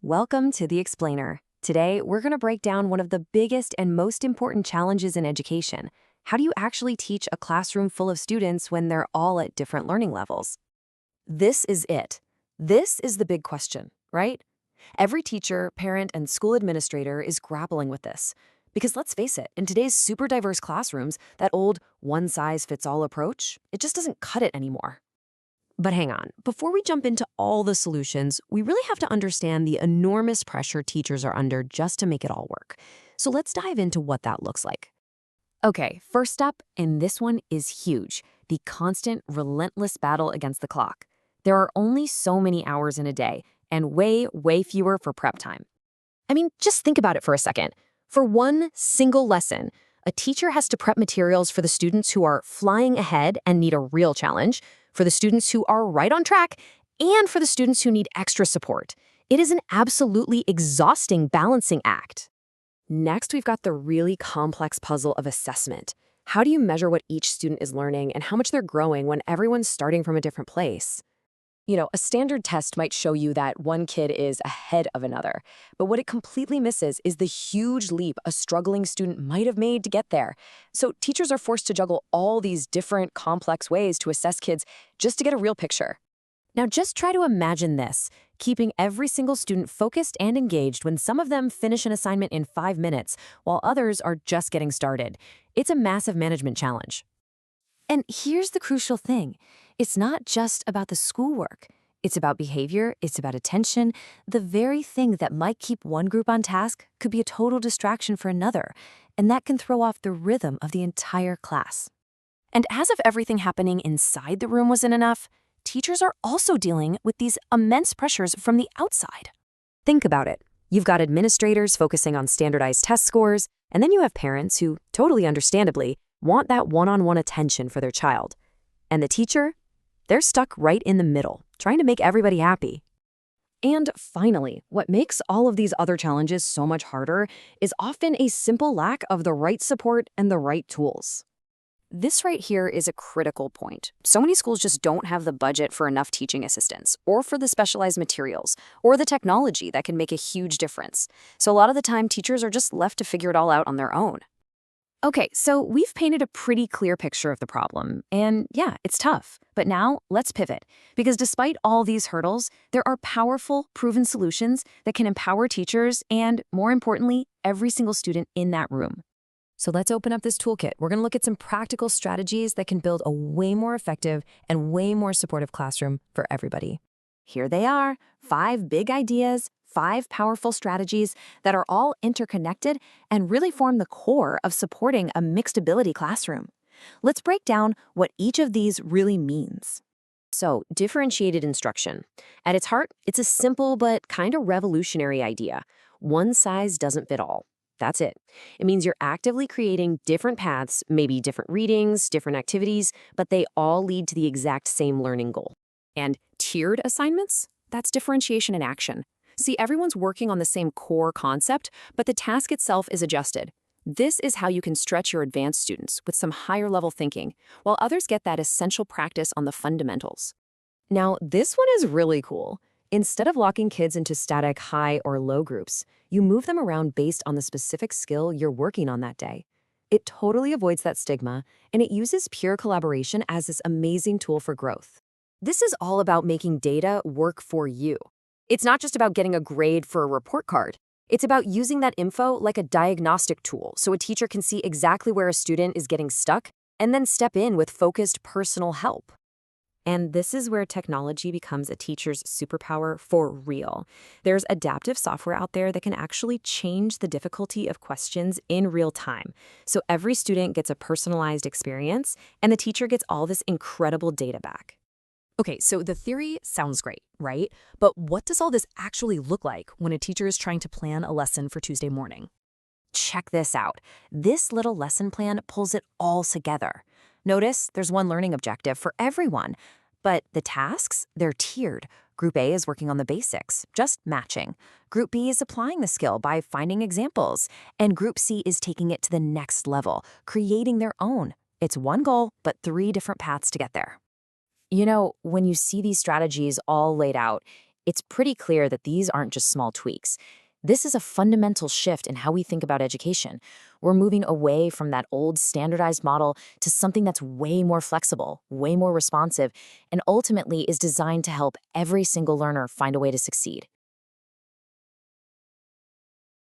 Welcome to The Explainer. Today, we're going to break down one of the biggest and most important challenges in education. How do you actually teach a classroom full of students when they're all at different learning levels? This is it. This is the big question, right? Every teacher, parent, and school administrator is grappling with this. Because let's face it, in today's super diverse classrooms, that old one-size-fits-all approach, it just doesn't cut it anymore. But hang on, before we jump into all the solutions, we really have to understand the enormous pressure teachers are under just to make it all work. So let's dive into what that looks like. Okay, first up, and this one is huge, the constant, relentless battle against the clock. There are only so many hours in a day, and way fewer for prep time. I mean, just think about it for a second. For one single lesson, a teacher has to prep materials for the students who are flying ahead and need a real challenge, for the students who are right on track, and for the students who need extra support. It is an absolutely exhausting balancing act. Next, we've got the really complex puzzle of assessment. How do you measure what each student is learning and how much they're growing when everyone's starting from a different place? A standard test might show you that one kid is ahead of another, but what it completely misses is the huge leap a struggling student might have made to get there. So teachers are forced to juggle all these different complex ways to assess kids just to get a real picture. Now just try to imagine this, keeping every single student focused and engaged when some of them finish an assignment in 5 minutes, while others are just getting started. It's a massive management challenge. And here's the crucial thing. It's not just about the schoolwork. It's about behavior, it's about attention. The very thing that might keep one group on task could be a total distraction for another, and that can throw off the rhythm of the entire class. And as if everything happening inside the room wasn't enough, teachers are also dealing with these immense pressures from the outside. Think about it. You've got administrators focusing on standardized test scores, and then you have parents who, totally understandably, want that one-on-one attention for their child. And the teacher? They're stuck right in the middle, trying to make everybody happy. And finally, what makes all of these other challenges so much harder is often a simple lack of the right support and the right tools. This right here is a critical point. So many schools just don't have the budget for enough teaching assistants, or for the specialized materials, or the technology that can make a huge difference. So a lot of the time, teachers are just left to figure it all out on their own. Okay, so we've painted a pretty clear picture of the problem, and yeah, it's tough. But now, let's pivot, because despite all these hurdles, there are powerful, proven solutions that can empower teachers and, more importantly, every single student in that room. So let's open up this toolkit. We're going to look at some practical strategies that can build a way more effective and way more supportive classroom for everybody. Here they are, 5 big ideas, 5 powerful strategies that are all interconnected and really form the core of supporting a mixed ability classroom. Let's break down what each of these really means. So, differentiated instruction. At its heart, it's a simple but kind of revolutionary idea. One size doesn't fit all. That's it. It means you're actively creating different paths, maybe different readings, different activities, but they all lead to the exact same learning goal. And tiered assignments? That's differentiation in action. See, everyone's working on the same core concept, but the task itself is adjusted. This is how you can stretch your advanced students with some higher level thinking, while others get that essential practice on the fundamentals. Now, this one is really cool. Instead of locking kids into static high or low groups, you move them around based on the specific skill you're working on that day. It totally avoids that stigma, and it uses peer collaboration as this amazing tool for growth. This is all about making data work for you. It's not just about getting a grade for a report card. It's about using that info like a diagnostic tool so a teacher can see exactly where a student is getting stuck and then step in with focused personal help. And this is where technology becomes a teacher's superpower for real. There's adaptive software out there that can actually change the difficulty of questions in real time. So every student gets a personalized experience and the teacher gets all this incredible data back. Okay, so the theory sounds great, right? But what does all this actually look like when a teacher is trying to plan a lesson for Tuesday morning? Check this out. This little lesson plan pulls it all together. Notice there's one learning objective for everyone, but the tasks, they're tiered. Group A is working on the basics, just matching. Group B is applying the skill by finding examples. And Group C is taking it to the next level, creating their own. It's one goal, but 3 different paths to get there. When you see these strategies all laid out, It's pretty clear that these aren't just small tweaks. This is a fundamental shift in how we think about education. We're moving away from that old standardized model to something that's way more flexible, way more responsive, and ultimately is designed to help every single learner find a way to succeed.